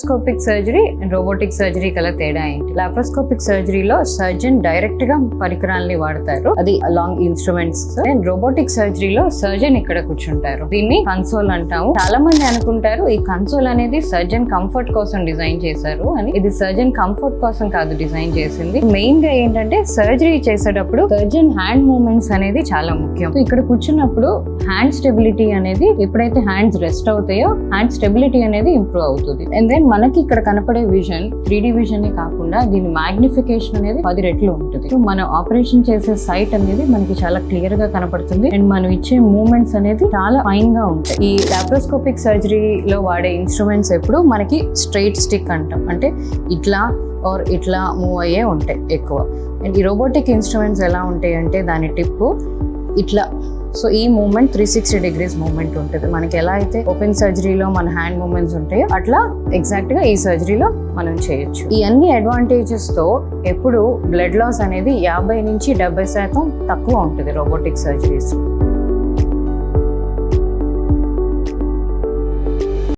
Laparoscopic surgery and robotic surgery కల తేడా ఏంటి? లాప్రోస్కోపిక్ సర్జరీలో సర్జన్ డైరెక్ట్ గా పరికరాలని వాడతారు, అది లాంగ్ ఇన్స్ట్రుమెంట్స్. అండ్ రోబోటిక్ సర్జరీలో సర్జన్ ఇక్కడ కూర్చుంటారు. దీన్ని కన్సోల్ అంటాము. చాలా మంది అనుకుంటారు ఈ కన్సోల్ అనేది సర్జన్ కంఫర్ట్ కోసం డిజైన్ చేశారు అని. ఇది సర్జన్ కంఫర్ట్ కోసం కాదు డిజైన్ చేసింది. మెయిన్ గా ఏంటంటే సర్జరీ చేసేటప్పుడు సర్జన్ హ్యాండ్ మూవ్మెంట్స్ అనేది చాలా ముఖ్యం. ఇక్కడ కూర్చున్నప్పుడు హ్యాండ్ స్టెబిలిటీ అనేది, ఎప్పుడైతే హ్యాండ్స్ రెస్ట్ అవుతాయో హ్యాండ్ స్టెబిలిటీ అనేది ఇంప్రూవ్ అవుతుంది. అండ్ దెన్ మనకి ఇక్కడ కనపడే విజన్ 3D విజన్ కాకుండా దీని మ్యాగ్నిఫికేషన్ అనేది 10 రెట్లు ఉంటుంది. సో మనం ఆపరేషన్ చేసే సైట్ అనేది మనకి చాలా క్లియర్ గా కనపడుతుంది. అండ్ మనం ఇచ్చే మూవ్మెంట్స్ అనేది చాలా ఫైన్ గా ఉంటాయి. ఈ లాప్రోస్కోపిక్ సర్జరీలో వాడే ఇన్స్ట్రుమెంట్స్ ఎప్పుడు మనకి స్ట్రైట్ స్టిక్ అంటాం, అంటే ఇట్లా ఆర్ ఇట్లా మూవ్ అయ్యే ఉంటాయి ఎక్కువ. అండ్ ఈ రోబోటిక్ ఇన్స్ట్రుమెంట్స్ ఎలా ఉంటాయి అంటే దాని టిప్పు ఇట్లా. సో ఈ మూమెంట్ 360 degrees మూమెంట్ ఉంటుంది. మనకి ఎలా అయితే ఓపెన్ సర్జరీలో మన హ్యాండ్ మూమెంట్స్ ఉంటాయో అట్లా ఎగ్జాక్ట్ గా ఈ సర్జరీలో మనం చేయొచ్చు. ఈ అన్ని అడ్వాంటేజెస్ తో ఎప్పుడు బ్లడ్ లాస్ అనేది 50 నుంచి 70% తక్కువ ఉంటుంది రోబోటిక్ సర్జరీస్.